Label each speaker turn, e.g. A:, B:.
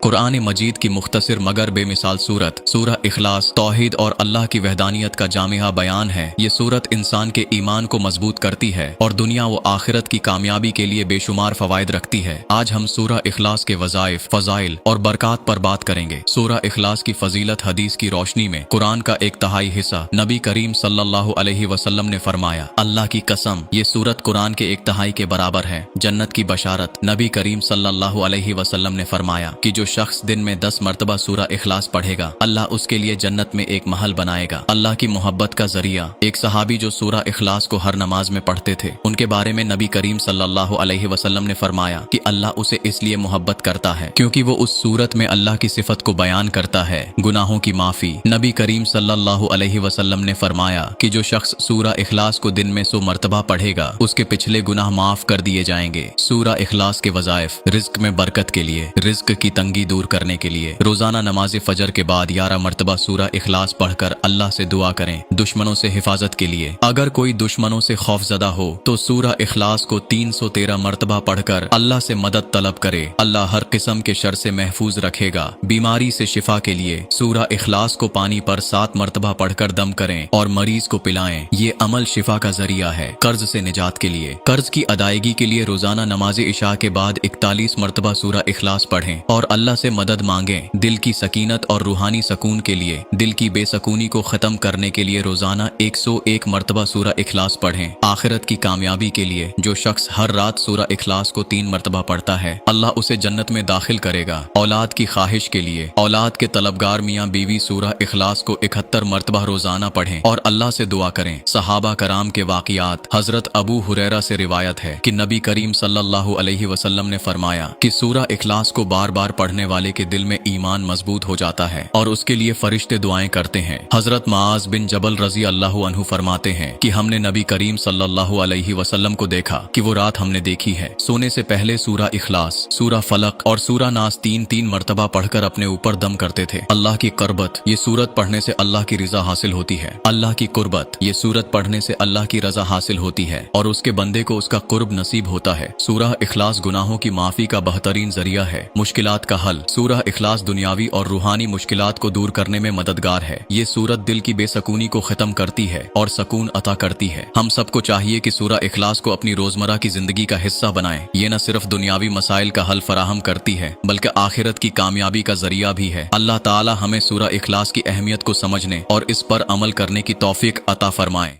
A: कुरान मजीद की मुख्तसर मगर बेमिसाल सूरत सूरह इखलास तौहीद और अल्लाह की वहदानियत का जामिया बयान है। ये सूरत इंसान के ईमान को मजबूत करती है और दुनिया व आखिरत की कामयाबी के लिए बेशुमार फवायद रखती है। आज हम सूरह इखलास के वज़ाइफ, फ़ज़ाइल और बरक़ात पर बात करेंगे। सूरह इखलास की फजीलत हदीस की रोशनी में कुरान का एक तिहाई हिस्सा नबी करीम सल्लल्लाहु अलैहि वसल्लम ने फरमाया, अल्लाह की कसम ये सूरत कुरान के एक तिहाई के बराबर है। जन्नत की बशारत नबी करीम सल्लल्लाहु अलैहि वसल्लम ने फरमाया कि जो शख्स दिन में 10 मरतबा सूरह इखलास पढ़ेगा, अल्लाह उसके लिए जन्नत में एक महल बनाएगा। अल्लाह की मोहब्बत का जरिया। एक सहाबी जो सूरह इखलास को हर नमाज में पढ़ते थे, उनके बारे में नबी करीम सल्लल्लाहु अलैहि वसल्लम ने फरमाया कि अल्लाह उसे इसलिए मोहब्बत करता है क्योंकि वो उस सूरत में अल्लाह की सिफत को बयान करता है, गुनाहों की माफी। नबी करीम सल्लल्लाहु अलैहि वसल्लम ने फरमाया कि जो शख्स सूरह इखलास को दिन में 100 मरतबा पढ़ेगा, उसके पिछले गुनाह माफ कर दिए जाएंगे। सूरह इखलास के वज़ाइफ रिज़्क में बरकत के लिए, रिज़्क की तंगी दूर करने के लिए रोजाना नमाज फजर के बाद 11 मरतबा सूरह इखलास पढ़कर अल्लाह से दुआ करें। दुश्मनों से हिफाजत के लिए, अगर कोई दुश्मनों से खौफजदा हो तो सूरह इखलास को 313 मरतबा पढ़कर अल्लाह से मदद तलब करे। अल्लाह हर किस्म के शर से महफूज रखेगा। बीमारी से शिफा के लिए सूरह इखलास को पानी पर 7 मरतबा पढ़कर दम करें और मरीज को पिलाएं। ये अमल शिफा का जरिया है। कर्ज से निजात के लिए, कर्ज की अदायगी के लिए रोजाना नमाज इशा के बाद 41 मरतबा सूरह इखलास पढ़ें और अल्लाह से मदद मांगें। दिल की सकीनत और रूहानी सकून के लिए, दिल की बेसकूनी को खत्म करने के लिए रोजाना 101 मरतबा सूरह इखलास पढ़ें। आखिरत की कामयाबी के लिए जो शख्स हर रात सूरह इखलास को 3 मरतबा पढ़ता है, अल्लाह उसे जन्नत में दाखिल करेगा। औलाद की ख्वाहिश के लिए, औलाद के तलबगार मियाँ बीवी सूरह इखलास को 71 मरतबा रोजाना पढ़ें और अल्लाह से दुआ करें। सहाबा कराम के वाक़ियात। हजरत अबू हुरैरा से रिवायत है कि नबी करीम सल्लल्लाहु अलैहि वसल्लम ने फरमाया कि सूरह इखलास को बार बार पढ़ने वाले के दिल में ईमान मजबूत हो जाता है और उसके लिए फरिश्ते दुआएं करते हैं। हजरत मुआज बिन जबल रजी अल्लाहु अन्हु फरमाते हैं कि हमने नबी करीम सल्लल्लाहु अलैहि वसल्लम को देखा कि वो रात हमने देखी है, सोने से पहले सूरह इखलास, सूरह फलक और सूरह नास 3-3 मरतबा पढ़कर अपने ऊपर दम करते थे। अल्लाह की कुर्बत, ये सूरत पढ़ने से अल्लाह की रजा हासिल होती है। अल्लाह की कुर्बत, ये सूरत पढ़ने से अल्लाह की रजा हासिल होती है और उसके बंदे को उसका कुर्ब नसीब होता है। सूरह इखलास गुनाहों की माफी का बेहतरीन जरिया है। मुश्किलात का हल। सूरह इखलास दुनियावी और रूहानी मुश्किलात को दूर करने में मददगार है। ये सूरत दिल की बेसकूनी को खत्म करती है और सकून अता करती है। हम सबको चाहिए कि सूरह इखलास को अपनी रोजमर्रा की जिंदगी का हिस्सा बनाएं। ये न सिर्फ दुनियावी मसाइल का हल फराहम करती है बल्कि आखिरत की कामयाबी का जरिया भी है। अल्लाह ताला हमें सूरह इखलास की अहमियत को समझने और इस पर अमल करने की तौफीक अता फरमाए।